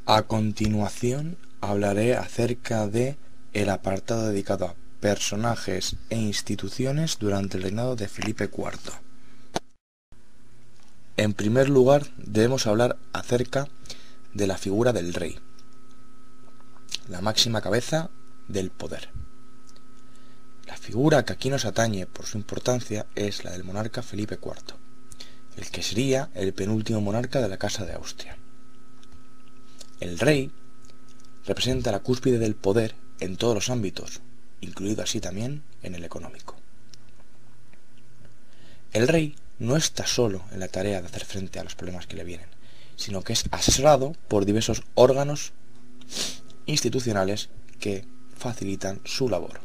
A continuación hablaré acerca de el apartado dedicado a personajes e instituciones durante el reinado de Felipe IV. En primer lugar, debemos hablar acerca de la figura del rey, la máxima cabeza del poder. La figura que aquí nos atañe por su importancia es la del monarca Felipe IV, el que sería el penúltimo monarca de la Casa de Austria. El rey representa la cúspide del poder en todos los ámbitos, incluido así también en el económico. El rey no está solo en la tarea de hacer frente a los problemas que le vienen, sino que es asesorado por diversos órganos institucionales que facilitan su labor,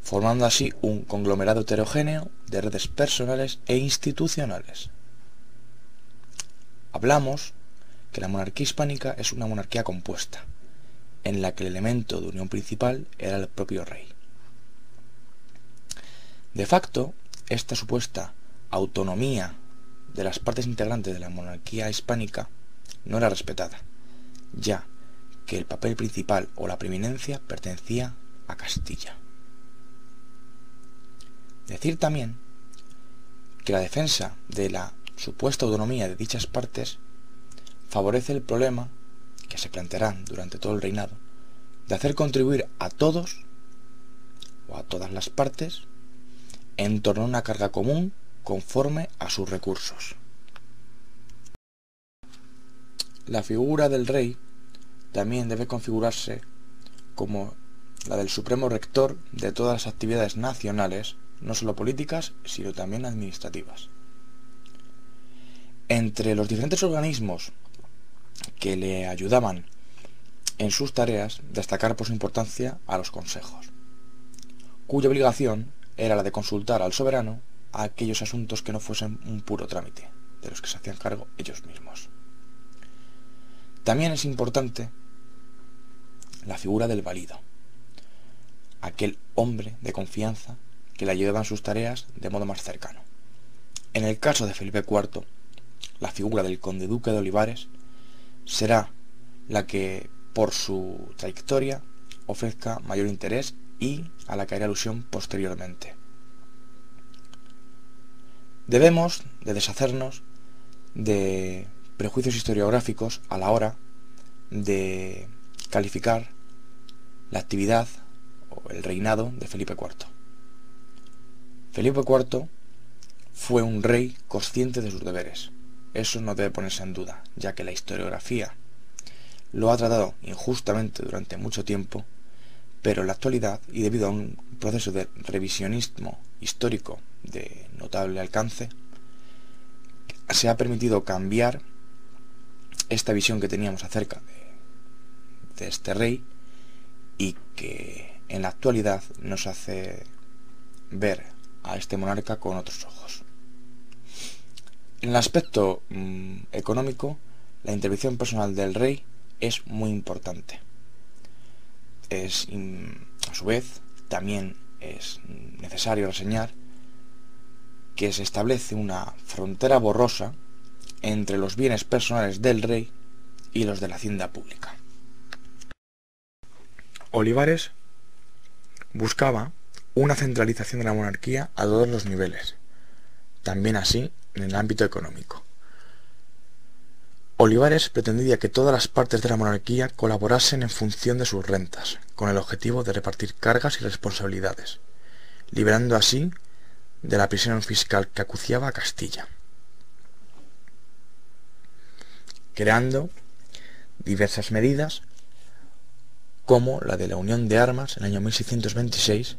formando así un conglomerado heterogéneo de redes personales e institucionales. Hablamos que la monarquía hispánica es una monarquía compuesta, en la que el elemento de unión principal era el propio rey. De facto, esta supuesta autonomía de las partes integrantes de la monarquía hispánica no era respetada, ya que el papel principal o la preeminencia pertenecía a Castilla. Decir también que la defensa de la supuesta autonomía de dichas partes favorece el problema que se planteará durante todo el reinado de hacer contribuir a todos o a todas las partes en torno a una carga común conforme a sus recursos. La figura del rey también debe configurarse como la del supremo rector de todas las actividades nacionales, no solo políticas, sino también administrativas. Entre los diferentes organismos que le ayudaban en sus tareas, destacar por su importancia a los consejos, cuya obligación era la de consultar al soberano a aquellos asuntos que no fuesen un puro trámite, de los que se hacían cargo ellos mismos. También es importante la figura del valido, aquel hombre de confianza que le ayudaba en sus tareas de modo más cercano. En el caso de Felipe IV, la figura del conde duque de Olivares será la que, por su trayectoria, ofrezca mayor interés y a la que haré alusión posteriormente. Debemos de deshacernos de prejuicios historiográficos a la hora de calificar la actividad o el reinado de Felipe IV. Felipe IV fue un rey consciente de sus deberes. Eso no debe ponerse en duda, ya que la historiografía lo ha tratado injustamente durante mucho tiempo, pero en la actualidad, y debido a un proceso de revisionismo histórico de notable alcance, se ha permitido cambiar esta visión que teníamos acerca de este rey y que en la actualidad nos hace ver a este monarca con otros ojos. En el aspecto económico, la intervención personal del rey es muy importante. A su vez, también es necesario reseñar que se establece una frontera borrosa entre los bienes personales del rey y los de la hacienda pública. Olivares buscaba una centralización de la monarquía a todos los niveles, también así en el ámbito económico. Olivares pretendía que todas las partes de la monarquía colaborasen en función de sus rentas, con el objetivo de repartir cargas y responsabilidades, liberando así de la prisión fiscal que acuciaba a Castilla, creando diversas medidas como la de la Unión de Armas en el año 1626,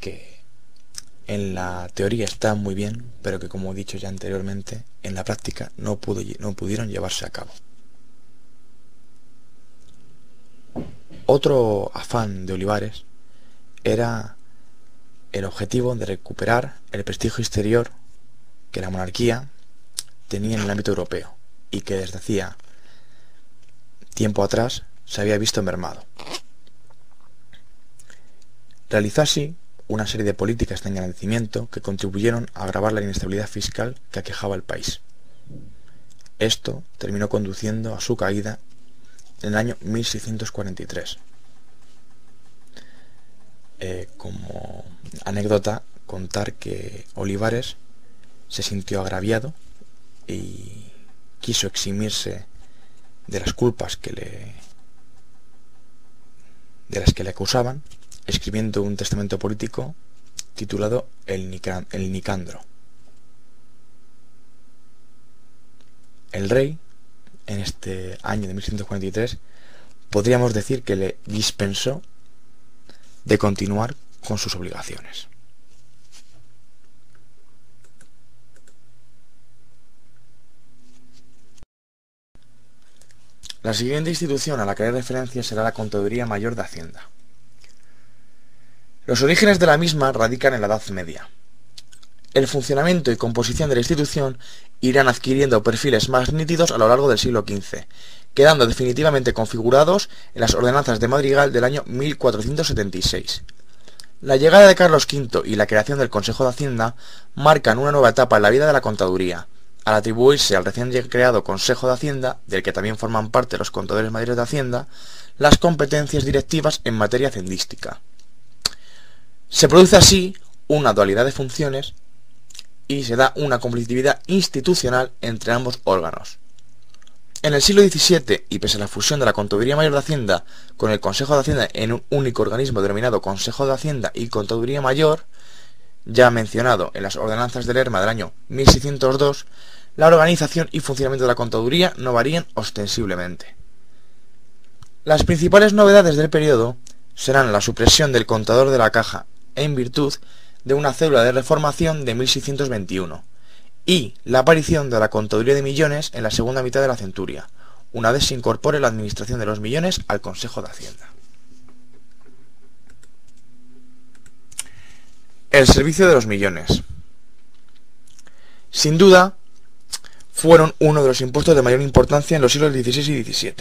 que en la teoría están muy bien, pero que, como he dicho ya anteriormente, en la práctica no pudieron llevarse a cabo. Otro afán de Olivares era el objetivo de recuperar el prestigio exterior que la monarquía tenía en el ámbito europeo y que desde hacía tiempo atrás se había visto mermado. Realizó así una serie de políticas de engrandecimiento que contribuyeron a agravar la inestabilidad fiscal que aquejaba al país. Esto terminó conduciendo a su caída en el año 1643. Como anécdota, contar que Olivares se sintió agraviado y quiso eximirse de las culpas de las que le acusaban, escribiendo un testamento político titulado El Nicandro. El rey, en este año de 1643, podríamos decir que le dispensó de continuar con sus obligaciones. La siguiente institución a la que haré referencia será la Contaduría Mayor de Hacienda. Los orígenes de la misma radican en la Edad Media. El funcionamiento y composición de la institución irán adquiriendo perfiles más nítidos a lo largo del siglo XV, quedando definitivamente configurados en las ordenanzas de Madrigal del año 1476. La llegada de Carlos V y la creación del Consejo de Hacienda marcan una nueva etapa en la vida de la contaduría, al atribuirse al recién creado Consejo de Hacienda, del que también forman parte los contadores mayores de Hacienda, las competencias directivas en materia hacendística. Se produce así una dualidad de funciones y se da una competitividad institucional entre ambos órganos. En el siglo XVII, y pese a la fusión de la Contaduría Mayor de Hacienda con el Consejo de Hacienda en un único organismo denominado Consejo de Hacienda y Contaduría Mayor, ya mencionado en las ordenanzas de Lerma del año 1602, la organización y funcionamiento de la contaduría no varían ostensiblemente. Las principales novedades del periodo serán la supresión del contador de la caja en virtud de una cédula de reformación de 1621 y la aparición de la contaduría de millones en la segunda mitad de la centuria, una vez se incorpore la administración de los millones al Consejo de Hacienda. El servicio de los millones. Sin duda, fueron uno de los impuestos de mayor importancia en los siglos XVI y XVII.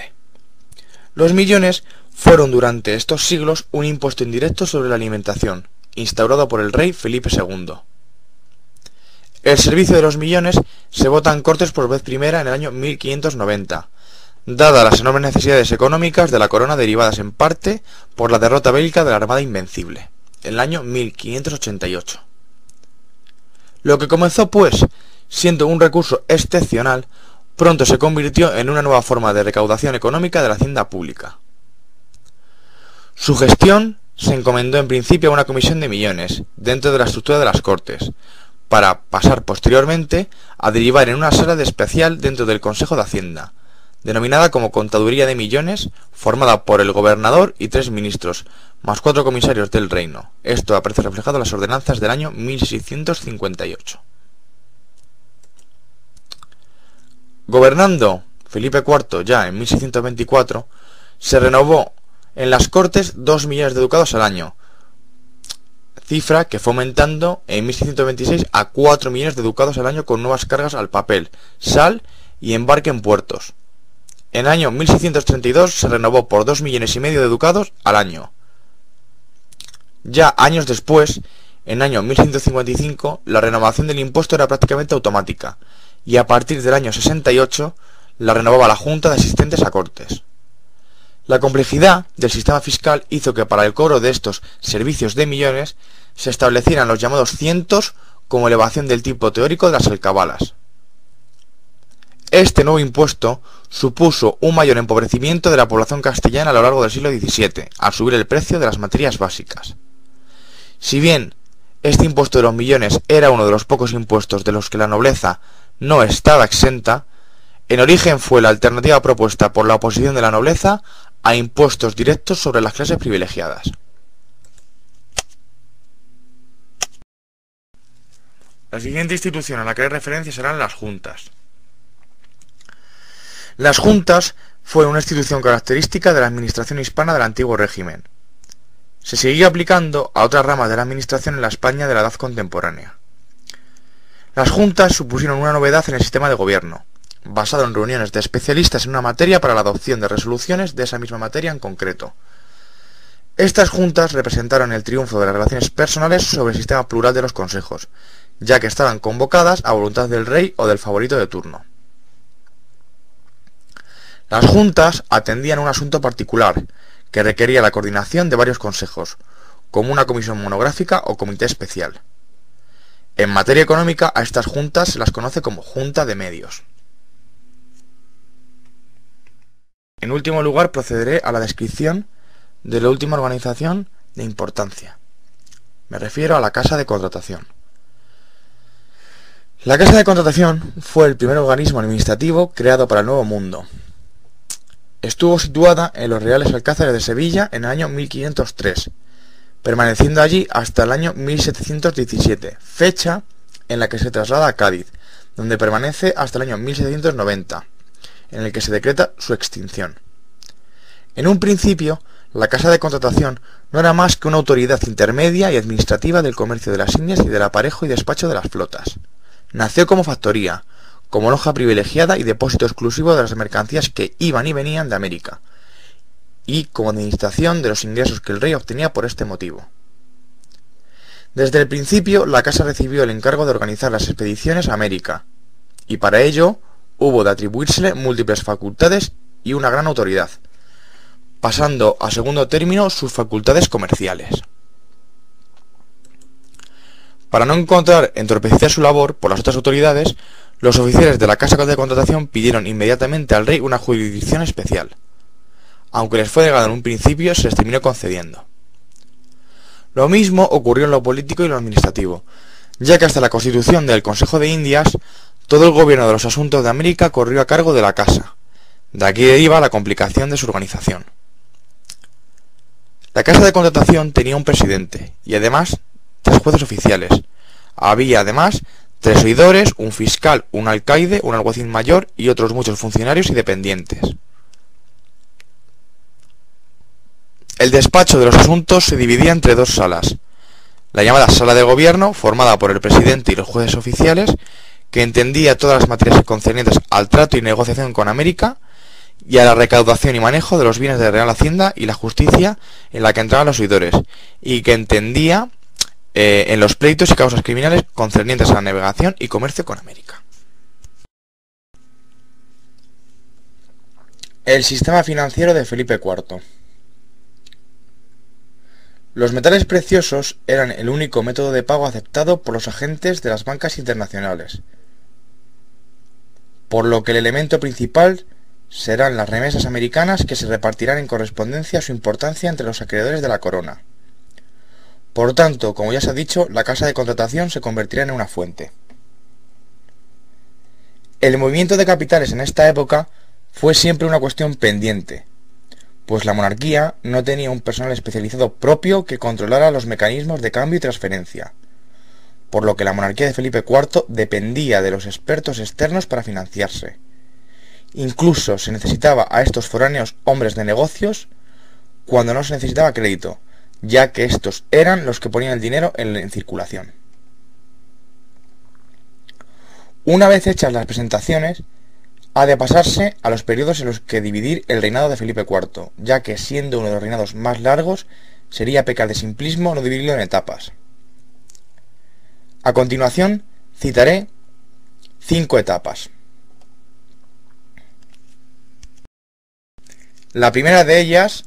Los millones fueron durante estos siglos un impuesto indirecto sobre la alimentación, instaurado por el rey Felipe II. El servicio de los millones se vota en Cortes por vez primera en el año 1590, dadas las enormes necesidades económicas de la corona derivadas en parte por la derrota bélica de la Armada Invencible, en el año 1588. Lo que comenzó, pues, siendo un recurso excepcional, pronto se convirtió en una nueva forma de recaudación económica de la hacienda pública. Su gestión se encomendó en principio a una comisión de millones, dentro de la estructura de las Cortes, para pasar posteriormente a derivar en una sala de especial dentro del Consejo de Hacienda, denominada como Contaduría de Millones, formada por el gobernador y 3 ministros, más 4 comisarios del reino. Esto aparece reflejado en las ordenanzas del año 1658. Gobernando Felipe IV ya en 1624, se renovó en las Cortes 2 millones de ducados al año, cifra que fue aumentando en 1626 a 4 millones de ducados al año con nuevas cargas al papel, sal y embarque en puertos. En el año 1632 se renovó por 2 millones y medio de ducados al año. Ya años después, en el año 1655, la renovación del impuesto era prácticamente automática, y a partir del año 68 la renovaba la Junta de Asistentes a Cortes. La complejidad del sistema fiscal hizo que para el cobro de estos servicios de millones se establecieran los llamados cientos como elevación del tipo teórico de las alcabalas. Este nuevo impuesto supuso un mayor empobrecimiento de la población castellana a lo largo del siglo XVII, al subir el precio de las materias básicas. Si bien este impuesto de los millones era uno de los pocos impuestos de los que la nobleza no estaba exenta, en origen fue la alternativa propuesta por la oposición de la nobleza a impuestos directos sobre las clases privilegiadas. La siguiente institución a la que haré referencia serán las juntas. Las juntas fue una institución característica de la administración hispana del antiguo régimen. Se siguió aplicando a otras ramas de la administración en la España de la edad contemporánea. Las juntas supusieron una novedad en el sistema de gobierno, basado en reuniones de especialistas en una materia para la adopción de resoluciones de esa misma materia en concreto. Estas juntas representaron el triunfo de las relaciones personales sobre el sistema plural de los consejos, ya que estaban convocadas a voluntad del rey o del favorito de turno. Las juntas atendían un asunto particular, que requería la coordinación de varios consejos, como una comisión monográfica o comité especial. En materia económica, a estas juntas se las conoce como junta de medios. En último lugar, procederé a la descripción de la última organización de importancia. Me refiero a la Casa de Contratación. La Casa de Contratación fue el primer organismo administrativo creado para el Nuevo Mundo. Estuvo situada en los Reales Alcázares de Sevilla en el año 1503, permaneciendo allí hasta el año 1717, fecha en la que se traslada a Cádiz, donde permanece hasta el año 1790, en el que se decreta su extinción. En un principio, la Casa de Contratación no era más que una autoridad intermedia y administrativa del comercio de las Indias y del aparejo y despacho de las flotas. Nació como factoría, como loja privilegiada y depósito exclusivo de las mercancías que iban y venían de América, y como administración de los ingresos que el rey obtenía por este motivo. Desde el principio, la casa recibió el encargo de organizar las expediciones a América, y para ello hubo de atribuírsele múltiples facultades y una gran autoridad, pasando a segundo término sus facultades comerciales. Para no encontrar entorpecida su labor por las otras autoridades, los oficiales de la Casa de Contratación pidieron inmediatamente al rey una jurisdicción especial. Aunque les fue negado en un principio, se les terminó concediendo. Lo mismo ocurrió en lo político y lo administrativo, ya que hasta la constitución del Consejo de Indias, todo el gobierno de los asuntos de América corrió a cargo de la Casa. De aquí deriva la complicación de su organización. La Casa de Contratación tenía un presidente y además 3 jueces oficiales. Había además 3 oidores, un fiscal, un alcaide, un alguacil mayor y otros muchos funcionarios y dependientes. El despacho de los asuntos se dividía entre 2 salas. La llamada Sala de Gobierno, formada por el presidente y los jueces oficiales, que entendía todas las materias concernientes al trato y negociación con América, y a la recaudación y manejo de los bienes de la Real Hacienda y la justicia en la que entraban los oidores, y que entendía en los pleitos y causas criminales concernientes a la navegación y comercio con América. El sistema financiero de Felipe IV. Los metales preciosos eran el único método de pago aceptado por los agentes de las bancas internacionales, por lo que el elemento principal serán las remesas americanas que se repartirán en correspondencia a su importancia entre los acreedores de la corona. Por tanto, como ya se ha dicho, la Casa de Contratación se convertirá en una fuente. El movimiento de capitales en esta época fue siempre una cuestión pendiente, pues la monarquía no tenía un personal especializado propio que controlara los mecanismos de cambio y transferencia, por lo que la monarquía de Felipe IV dependía de los expertos externos para financiarse. Incluso se necesitaba a estos foráneos hombres de negocios cuando no se necesitaba crédito, ya que estos eran los que ponían el dinero en circulación. Una vez hechas las presentaciones, ha de pasarse a los periodos en los que dividir el reinado de Felipe IV, ya que siendo uno de los reinados más largos, sería pecar de simplismo no dividirlo en etapas. A continuación, citaré 5 etapas. La primera de ellas,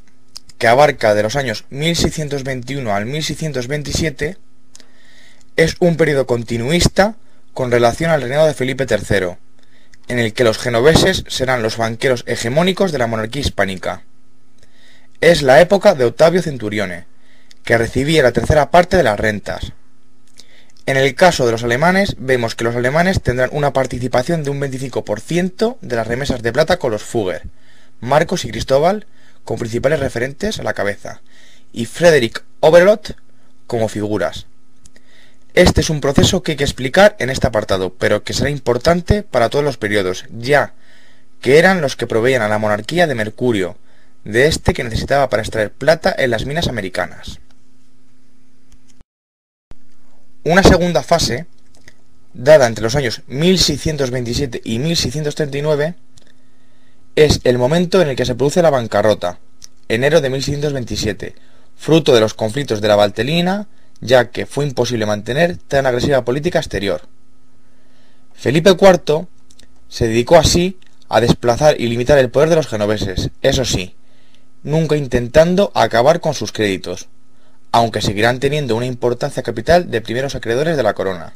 que abarca de los años 1621 al 1627, es un periodo continuista con relación al reinado de Felipe III, en el que los genoveses serán los banqueros hegemónicos de la monarquía hispánica. Es la época de Octavio Centurione, que recibía la tercera parte de las rentas. En el caso de los alemanes, vemos que los alemanes tendrán una participación de un 25% de las remesas de plata con los Fugger, Marcos y Cristóbal como principales referentes a la cabeza, y Frederick Overlot como figuras. Este es un proceso que hay que explicar en este apartado, pero que será importante para todos los periodos, ya que eran los que proveían a la monarquía de mercurio, de este que necesitaba para extraer plata en las minas americanas. Una segunda fase, dada entre los años 1627 y 1639, es el momento en el que se produce la bancarrota, enero de 1627, fruto de los conflictos de la Valtelina, ya que fue imposible mantener tan agresiva política exterior. Felipe IV se dedicó así a desplazar y limitar el poder de los genoveses, eso sí, nunca intentando acabar con sus créditos, aunque seguirán teniendo una importancia capital de primeros acreedores de la corona.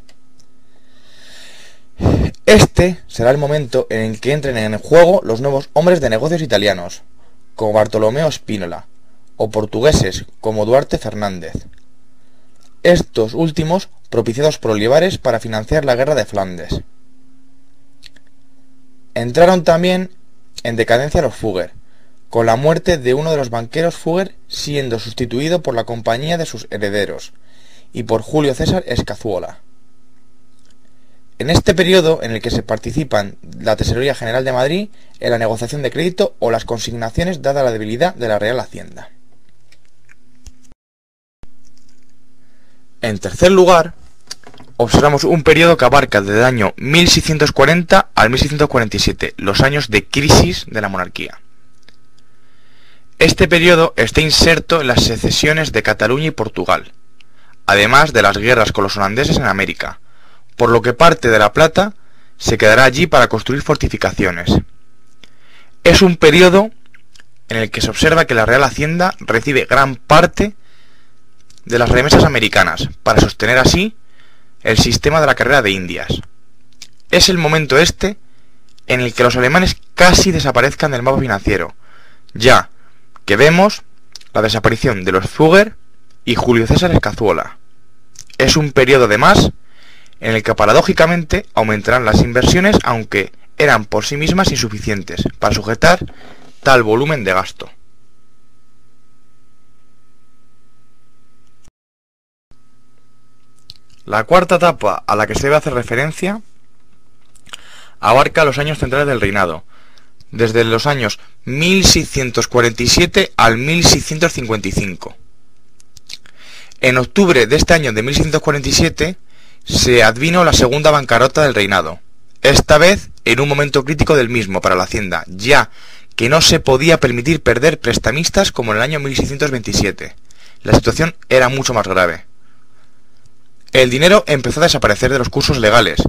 Este será el momento en el que entren en juego los nuevos hombres de negocios italianos, como Bartolomeo Spínola, o portugueses, como Duarte Fernández. Estos últimos propiciados por Olivares para financiar la guerra de Flandes. Entraron también en decadencia los Fugger, con la muerte de uno de los banqueros Fugger siendo sustituido por la compañía de sus herederos, y por Julio César Escazuola. En este periodo en el que se participan la Tesorería General de Madrid en la negociación de crédito o las consignaciones dada la debilidad de la Real Hacienda. En tercer lugar, observamos un periodo que abarca desde el año 1640 al 1647, los años de crisis de la monarquía. Este periodo está inserto en las secesiones de Cataluña y Portugal, además de las guerras con los holandeses en América, por lo que parte de la plata se quedará allí para construir fortificaciones. Es un periodo en el que se observa que la Real Hacienda recibe gran parte de las remesas americanas, para sostener así el sistema de la carrera de Indias. Es el momento este en el que los alemanes casi desaparezcan del mapa financiero, ya que vemos la desaparición de los Fugger y Julio César Escazuola. Es un periodo además en el que paradójicamente aumentarán las inversiones, aunque eran por sí mismas insuficientes para sujetar tal volumen de gasto. La cuarta etapa a la que se debe hacer referencia abarca los años centrales del reinado, desde los años 1647 al 1655. En octubre de este año de 1647 se advino la segunda bancarrota del reinado, esta vez en un momento crítico del mismo para la hacienda, ya que no se podía permitir perder prestamistas como en el año 1627. La situación era mucho más grave. El dinero empezó a desaparecer de los cursos legales,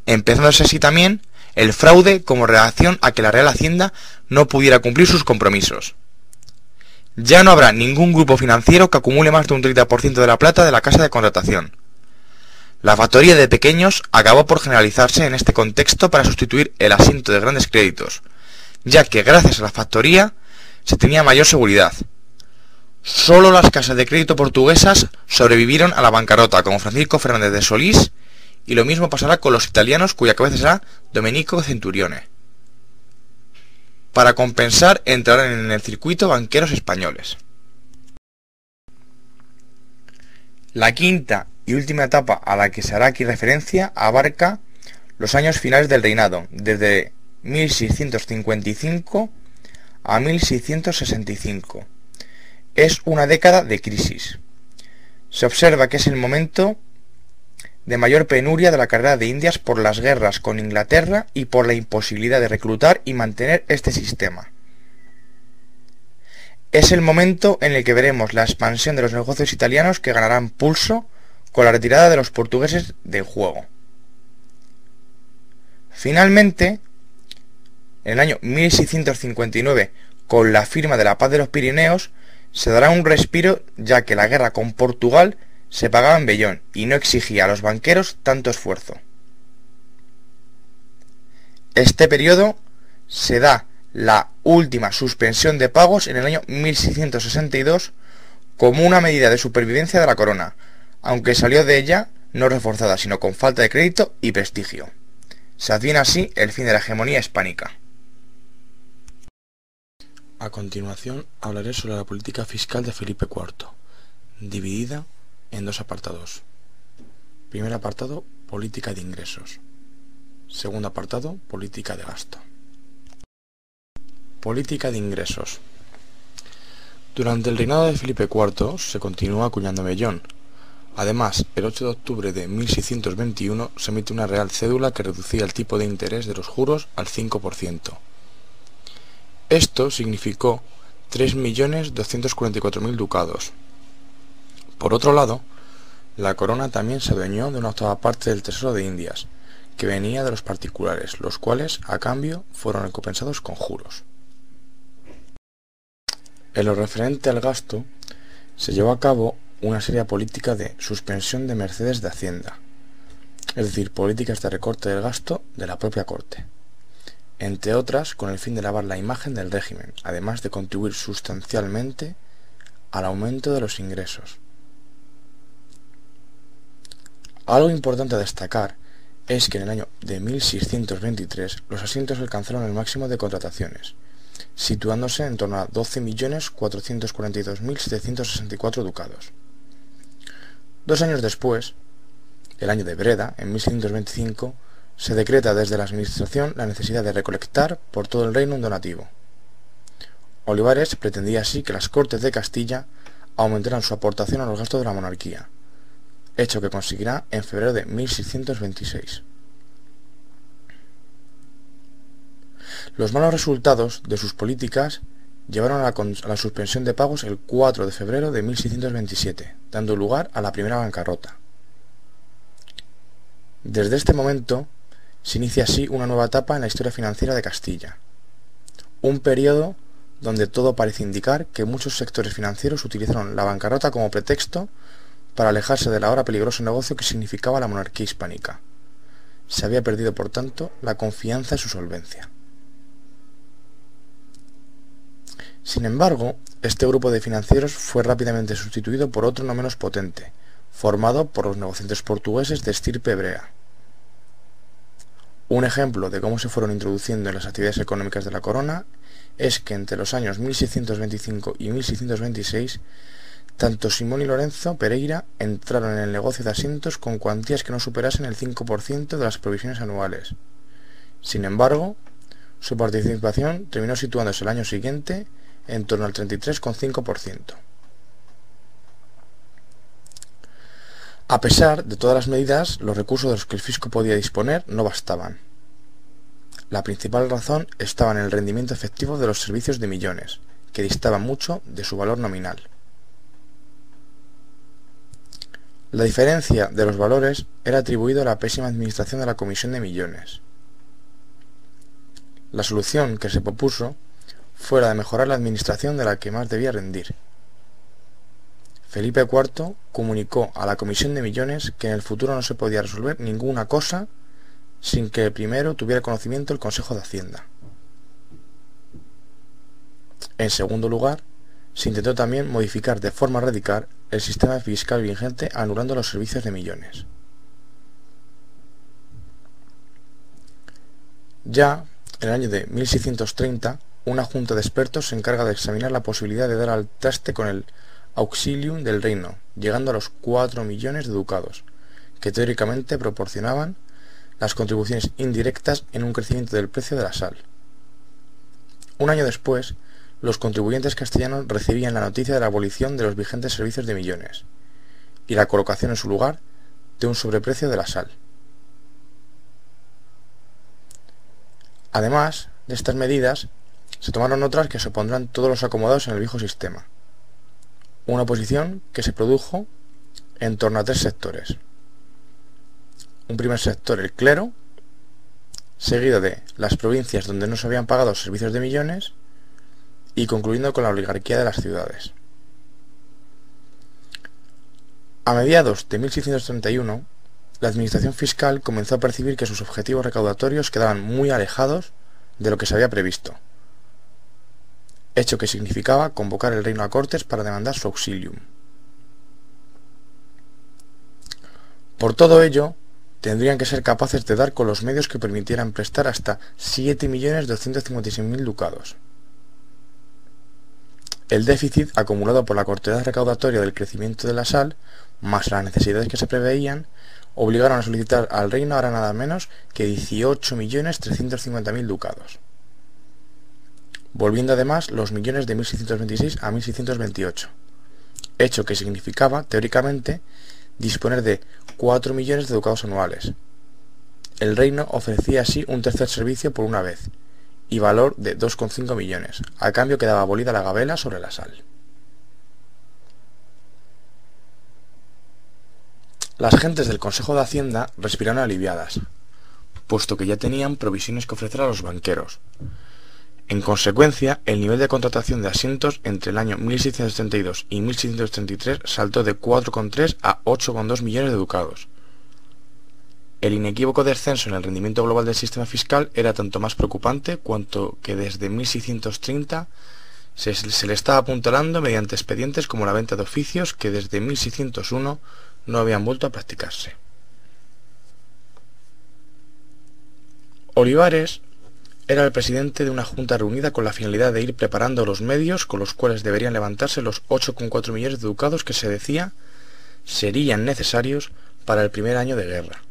empezándose así también el fraude como reacción a que la Real Hacienda no pudiera cumplir sus compromisos. Ya no habrá ningún grupo financiero que acumule más de un 30% de la plata de la casa de contratación. La factoría de pequeños acabó por generalizarse en este contexto para sustituir el asiento de grandes créditos, ya que gracias a la factoría se tenía mayor seguridad. Solo las casas de crédito portuguesas sobrevivieron a la bancarrota, como Francisco Fernández de Solís, y lo mismo pasará con los italianos, cuya cabeza será Domenico Centurione. Para compensar, entrarán en el circuito banqueros españoles. La quinta y última etapa a la que se hará aquí referencia abarca los años finales del reinado, desde 1655 a 1665. Es una década de crisis. Se observa que es el momento de mayor penuria de la carrera de Indias por las guerras con Inglaterra y por la imposibilidad de reclutar y mantener este sistema. Es el momento en el que veremos la expansión de los negocios italianos que ganarán pulso con la retirada de los portugueses del juego. Finalmente, en el año 1659, con la firma de la Paz de los Pirineos, se dará un respiro, ya que la guerra con Portugal se pagaba en vellón y no exigía a los banqueros tanto esfuerzo. Este periodo se da la última suspensión de pagos en el año 1662 como una medida de supervivencia de la corona, aunque salió de ella no reforzada, sino con falta de crédito y prestigio. Se adviene así el fin de la hegemonía hispánica. A continuación hablaré sobre la política fiscal de Felipe IV, dividida en dos apartados. Primer apartado, política de ingresos. Segundo apartado, política de gasto. Política de ingresos. Durante el reinado de Felipe IV se continuó acuñando vellón. Además, el 8 de octubre de 1621 se emite una real cédula que reducía el tipo de interés de los juros al 5%. Esto significó 3.244.000 ducados. Por otro lado, la corona también se adueñó de una octava parte del tesoro de Indias, que venía de los particulares, los cuales, a cambio, fueron recompensados con juros. En lo referente al gasto, se llevó a cabo una seria política de suspensión de mercedes de Hacienda, es decir, políticas de recorte del gasto de la propia corte, entre otras con el fin de lavar la imagen del régimen, además de contribuir sustancialmente al aumento de los ingresos. Algo importante a destacar es que en el año de 1623 los asientos alcanzaron el máximo de contrataciones, situándose en torno a 12.442.764 ducados. 2 años después, el año de Breda, en 1625, se decreta desde la administración la necesidad de recolectar por todo el reino un donativo. Olivares pretendía así que las Cortes de Castilla aumentaran su aportación a los gastos de la monarquía, hecho que conseguirá en febrero de 1626. Los malos resultados de sus políticas llevaron a la suspensión de pagos el 4 de febrero de 1627, dando lugar a la primera bancarrota. Desde este momento se inicia así una nueva etapa en la historia financiera de Castilla, un periodo donde todo parece indicar que muchos sectores financieros utilizaron la bancarrota como pretexto para alejarse del ahora peligroso negocio que significaba la monarquía hispánica. Se había perdido, por tanto, la confianza en su solvencia. Sin embargo, este grupo de financieros fue rápidamente sustituido por otro no menos potente, formado por los negociantes portugueses de estirpe hebrea. Un ejemplo de cómo se fueron introduciendo en las actividades económicas de la corona es que entre los años 1625 y 1626, tanto Simón y Lorenzo Pereira entraron en el negocio de asientos con cuantías que no superasen el 5% de las provisiones anuales. Sin embargo, su participación terminó situándose el año siguiente en torno al 33,5%. A pesar de todas las medidas, los recursos de los que el fisco podía disponer no bastaban. La principal razón estaba en el rendimiento efectivo de los servicios de millones, que distaban mucho de su valor nominal. La diferencia de los valores era atribuida a la pésima administración de la Comisión de Millones. La solución que se propuso fue la de mejorar la administración de la que más debía rendir. Felipe IV comunicó a la Comisión de Millones que en el futuro no se podía resolver ninguna cosa sin que primero tuviera conocimiento el Consejo de Hacienda. En segundo lugar, se intentó también modificar de forma radical el sistema fiscal vigente anulando los servicios de millones. Ya en el año de 1630, una junta de expertos se encarga de examinar la posibilidad de dar al traste con el auxilium del reino, llegando a los 4 millones de ducados, que teóricamente proporcionaban las contribuciones indirectas en un crecimiento del precio de la sal. Un año después, los contribuyentes castellanos recibían la noticia de la abolición de los vigentes servicios de millones y la colocación en su lugar de un sobreprecio de la sal. Además de estas medidas, se tomaron otras que se opondrán todos los acomodados en el viejo sistema. Una oposición que se produjo en torno a 3 sectores. Un primer sector, el clero, seguido de las provincias donde no se habían pagado servicios de millones y concluyendo con la oligarquía de las ciudades. A mediados de 1631, la administración fiscal comenzó a percibir que sus objetivos recaudatorios quedaban muy alejados de lo que se había previsto, hecho que significaba convocar el reino a Cortes para demandar su auxilium. Por todo ello, tendrían que ser capaces de dar con los medios que permitieran prestar hasta 7.256.000 ducados. El déficit acumulado por la cortedad recaudatoria del crecimiento de la sal, más las necesidades que se preveían, obligaron a solicitar al reino ahora nada menos que 18.350.000 ducados, volviendo además los millones de 1626 a 1628, hecho que significaba, teóricamente, disponer de 4 millones de ducados anuales. El reino ofrecía así un tercer servicio por una vez, y valor de 2,5 millones, a cambio quedaba abolida la gabela sobre la sal. Las gentes del Consejo de Hacienda respiraron aliviadas, puesto que ya tenían provisiones que ofrecer a los banqueros. En consecuencia, el nivel de contratación de asientos entre el año 1632 y 1633 saltó de 4,3 a 8,2 millones de ducados. El inequívoco descenso en el rendimiento global del sistema fiscal era tanto más preocupante cuanto que desde 1630 se le estaba apuntalando mediante expedientes como la venta de oficios que desde 1601 no habían vuelto a practicarse. Olivares era el presidente de una junta reunida con la finalidad de ir preparando los medios con los cuales deberían levantarse los 8,4 millones de ducados que se decía serían necesarios para el primer año de guerra.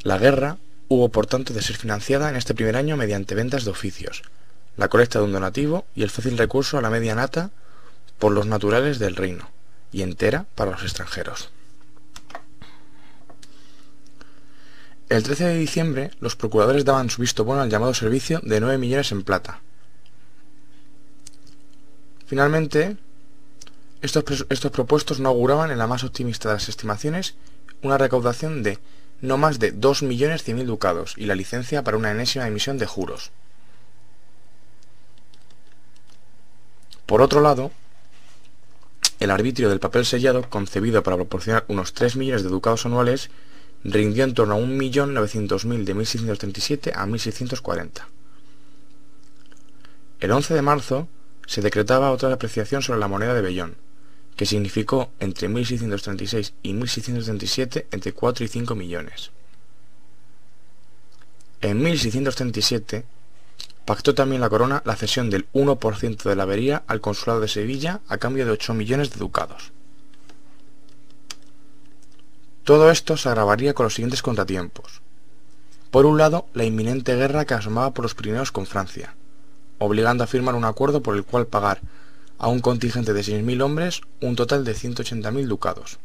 La guerra hubo por tanto de ser financiada en este primer año mediante ventas de oficios, la colecta de un donativo y el fácil recurso a la media nata por los naturales del reino, y entera para los extranjeros. El 13 de diciembre, los procuradores daban su visto bueno al llamado servicio de 9 millones en plata. Finalmente, estos propuestos no auguraban en la más optimista de las estimaciones una recaudación de no más de 2.100.000 ducados y la licencia para una enésima emisión de juros. Por otro lado, el arbitrio del papel sellado, concebido para proporcionar unos 3 millones de ducados anuales, rindió en torno a 1.900.000 de 1637 a 1640. El 11 de marzo se decretaba otra apreciación sobre la moneda de vellón, que significó entre 1636 y 1637 entre 4 y 5 millones. En 1637 pactó también la corona la cesión del 1% de la avería al consulado de Sevilla a cambio de 8 millones de ducados. Todo esto se agravaría con los siguientes contratiempos. Por un lado, la inminente guerra que asomaba por los Pirineos con Francia, obligando a firmar un acuerdo por el cual pagar a un contingente de 6.000 hombres un total de 180.000 ducados.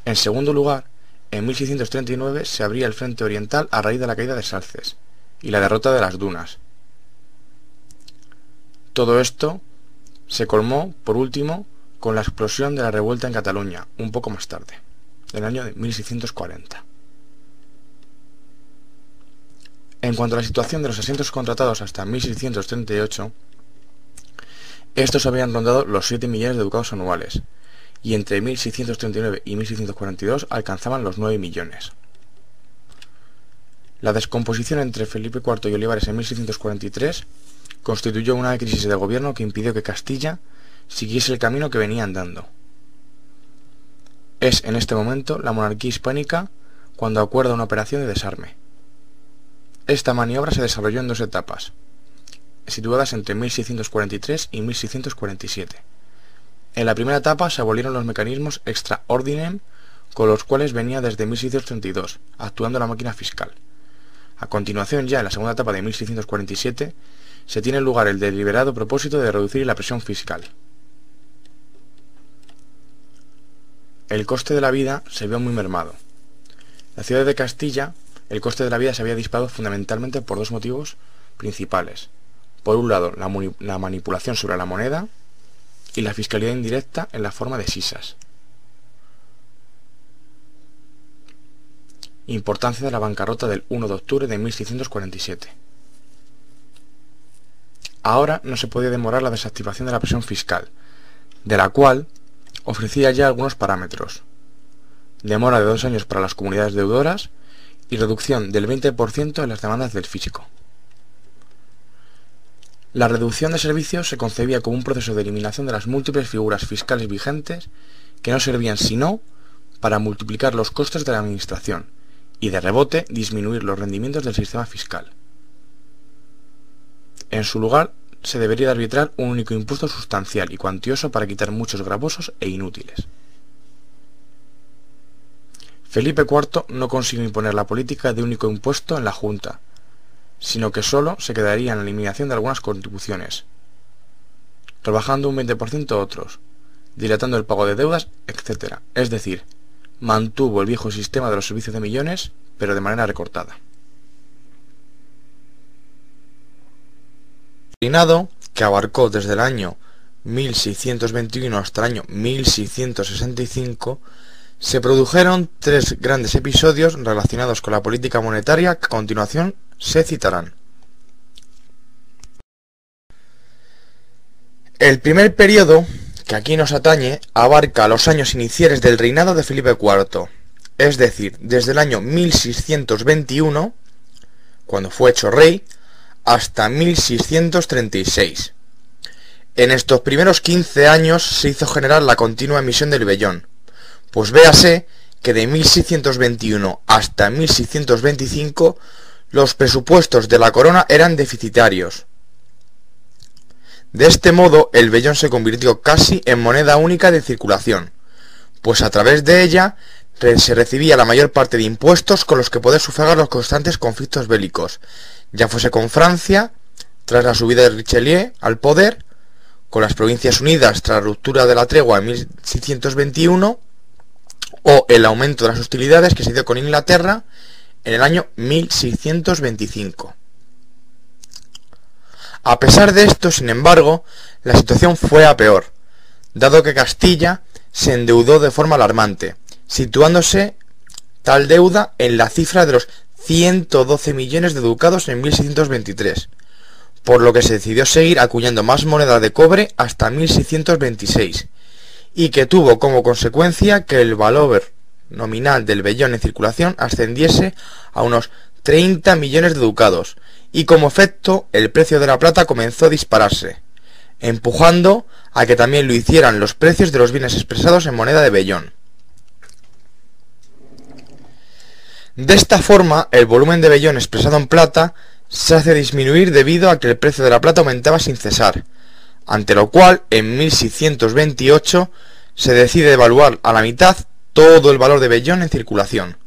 En segundo lugar, en 1639 se abría el frente oriental a raíz de la caída de Salces y la derrota de las Dunas. Todo esto se colmó, por último, con la explosión de la revuelta en Cataluña, un poco más tarde, en el año de 1640. En cuanto a la situación de los asientos contratados hasta 1638, estos habían rondado los 7 millones de ducados anuales, y entre 1639 y 1642 alcanzaban los 9 millones. La descomposición entre Felipe IV y Olivares en 1643 constituyó una crisis de gobierno que impidió que Castilla siguiese el camino que venía andando. Es en este momento la monarquía hispánica cuando acuerda una operación de desarme. Esta maniobra se desarrolló en dos etapas, situadas entre 1643 y 1647. En la primera etapa se abolieron los mecanismos extra ordinem con los cuales venía desde 1632, actuando la máquina fiscal. A continuación, ya en la segunda etapa de 1647, se tiene lugar el deliberado propósito de reducir la presión fiscal. El coste de la vida se vio muy mermado. La ciudad de Castilla, el coste de la vida se había disparado fundamentalmente por dos motivos principales. Por un lado, la manipulación sobre la moneda y la fiscalidad indirecta en la forma de sisas. Importancia de la bancarrota del 1 de octubre de 1647. Ahora no se podía demorar la desactivación de la presión fiscal, de la cual ofrecía ya algunos parámetros: demora de 2 años para las comunidades deudoras y reducción del 20% en las demandas del físico. La reducción de servicios se concebía como un proceso de eliminación de las múltiples figuras fiscales vigentes que no servían sino para multiplicar los costes de la administración y de rebote disminuir los rendimientos del sistema fiscal. En su lugar, se debería de arbitrar un único impuesto sustancial y cuantioso para quitar muchos gravosos e inútiles. Felipe IV no consiguió imponer la política de único impuesto en la Junta, sino que solo se quedaría en la eliminación de algunas contribuciones, rebajando un 20% otros, dilatando el pago de deudas, etc. Es decir, mantuvo el viejo sistema de los servicios de millones, pero de manera recortada. El reinado, que abarcó desde el año 1621 hasta el año 1665, se produjeron tres grandes episodios relacionados con la política monetaria que a continuación se citarán. El primer periodo, que aquí nos atañe, abarca los años iniciales del reinado de Felipe IV, es decir, desde el año 1621, cuando fue hecho rey, hasta 1636. En estos primeros 15 años se hizo general la continua emisión del vellón, pues véase que de 1621 hasta 1625 los presupuestos de la corona eran deficitarios. De este modo el vellón se convirtió casi en moneda única de circulación, pues a través de ella se recibía la mayor parte de impuestos con los que poder sufragar los constantes conflictos bélicos, ya fuese con Francia, tras la subida de Richelieu al poder, con las Provincias Unidas tras la ruptura de la tregua en 1621, o el aumento de las hostilidades que se dio con Inglaterra en el año 1625. A pesar de esto, sin embargo, la situación fue a peor, dado que Castilla se endeudó de forma alarmante, situándose tal deuda en la cifra de los 112 millones de ducados en 1623, por lo que se decidió seguir acuñando más moneda de cobre hasta 1626, y que tuvo como consecuencia que el valor nominal del vellón en circulación ascendiese a unos 30 millones de ducados, y como efecto el precio de la plata comenzó a dispararse, empujando a que también lo hicieran los precios de los bienes expresados en moneda de vellón. De esta forma, el volumen de vellón expresado en plata se hace disminuir debido a que el precio de la plata aumentaba sin cesar, ante lo cual en 1628 se decide devaluar a la mitad todo el valor de vellón en circulación,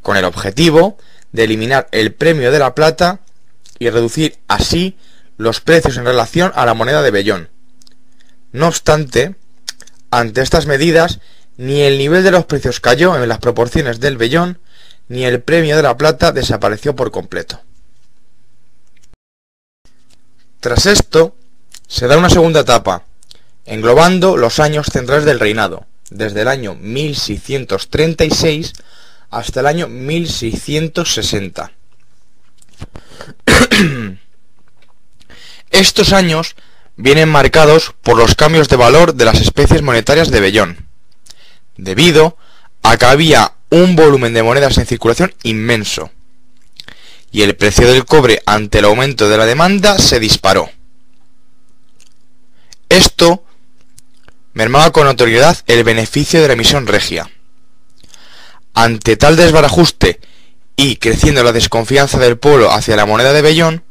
con el objetivo de eliminar el premio de la plata y reducir así los precios en relación a la moneda de vellón. No obstante, ante estas medidas, ni el nivel de los precios cayó en las proporciones del vellón, ni el premio de la plata desapareció por completo. Tras esto, se da una segunda etapa, englobando los años centrales del reinado, desde el año 1636 hasta el año 1660. Estos años vienen marcados por los cambios de valor de las especies monetarias de vellón, debido a que había un volumen de monedas en circulación inmenso, y el precio del cobre ante el aumento de la demanda se disparó. Esto mermaba con notoriedad el beneficio de la emisión regia. Ante tal desbarajuste y creciendo la desconfianza del pueblo hacia la moneda de vellón,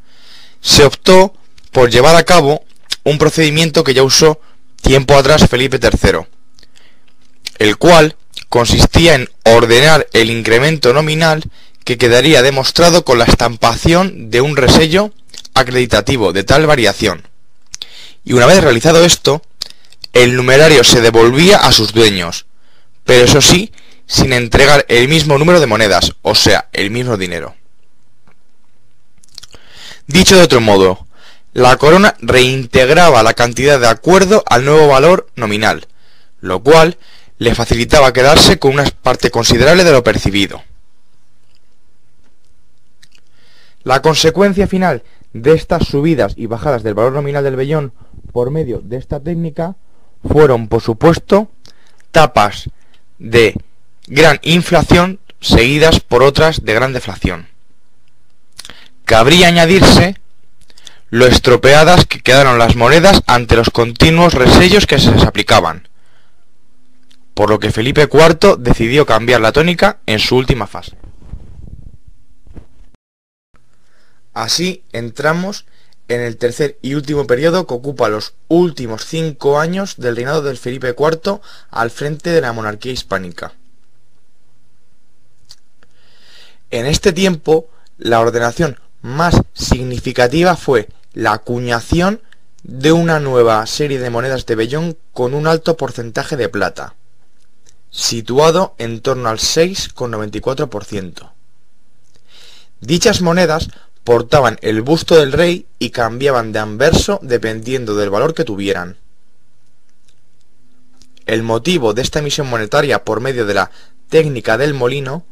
se optó por llevar a cabo un procedimiento que ya usó tiempo atrás Felipe III, el cual consistía en ordenar el incremento nominal que quedaría demostrado con la estampación de un resello acreditativo de tal variación. Y una vez realizado esto, el numerario se devolvía a sus dueños, pero eso sí, sin entregar el mismo número de monedas, o sea, el mismo dinero. Dicho de otro modo, la corona reintegraba la cantidad de acuerdo al nuevo valor nominal, lo cual le facilitaba quedarse con una parte considerable de lo percibido. La consecuencia final de estas subidas y bajadas del valor nominal del vellón por medio de esta técnica fueron, por supuesto, tapas de gran inflación seguidas por otras de gran deflación. Cabría añadirse lo estropeadas que quedaron las monedas ante los continuos resellos que se les aplicaban, por lo que Felipe IV decidió cambiar la tónica en su última fase. Así entramos en el tercer y último periodo que ocupa los últimos 5 años del reinado del Felipe IV al frente de la monarquía hispánica. En este tiempo, la ordenación más significativa fue la acuñación de una nueva serie de monedas de vellón con un alto porcentaje de plata, situado en torno al 6,94%. Dichas monedas portaban el busto del rey y cambiaban de anverso dependiendo del valor que tuvieran. El motivo de esta emisión monetaria por medio de la técnica del molino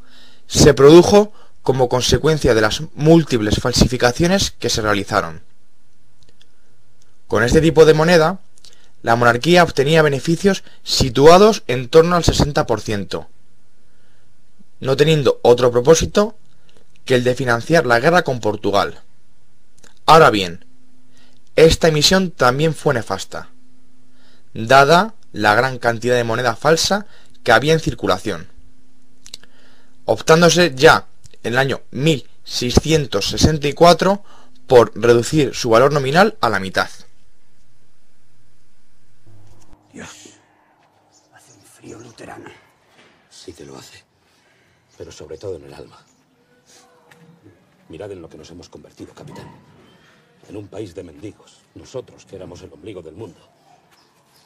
se produjo como consecuencia de las múltiples falsificaciones que se realizaron. Con este tipo de moneda, la monarquía obtenía beneficios situados en torno al 60%, no teniendo otro propósito que el de financiar la guerra con Portugal. Ahora bien, esta emisión también fue nefasta, dada la gran cantidad de moneda falsa que había en circulación, optándose ya en el año 1664 por reducir su valor nominal a la mitad. Dios, hace un frío luterano. Sí que lo hace, pero sobre todo en el alma. Mirad en lo que nos hemos convertido, capitán. En un país de mendigos, nosotros que éramos el ombligo del mundo.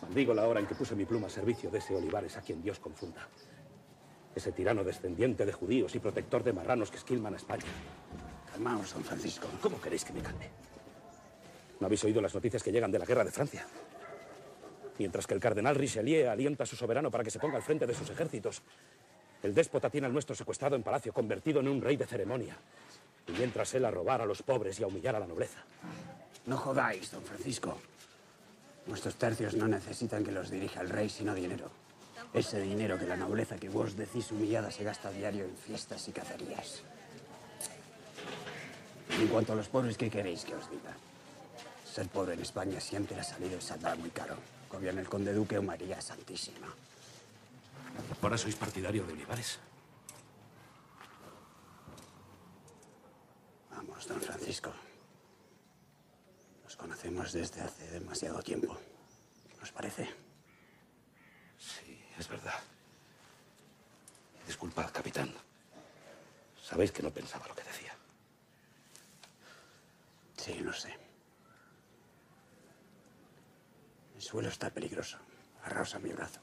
Maldigo la hora en que puse mi pluma a servicio de ese Olivares a quien Dios confunda. Ese tirano descendiente de judíos y protector de marranos que esquilman a España. Calmaos, don Francisco. ¿Cómo queréis que me calme? ¿No habéis oído las noticias que llegan de la guerra de Francia? Mientras que el cardenal Richelieu alienta a su soberano para que se ponga al frente de sus ejércitos, el déspota tiene al nuestro secuestrado en palacio, convertido en un rey de ceremonia. Y mientras él a robar a los pobres y a humillar a la nobleza. No jodáis, don Francisco. Nuestros tercios no necesitan que los dirija el rey, sino dinero. Ese dinero que la nobleza que vos decís humillada se gasta a diario en fiestas y cacerías. En cuanto a los pobres, ¿qué queréis que os diga? Ser pobre en España siempre ha salido y saldrá muy caro. Gobierna el conde duque o María Santísima. ¿Ahora sois partidario de Olivares? Vamos, don Francisco. Nos conocemos desde hace demasiado tiempo. ¿Nos parece? Sí, es verdad. Disculpad, capitán. Sabéis que no pensaba lo que decía. Sí, no sé. El suelo está peligroso. Agarraos a mi brazo.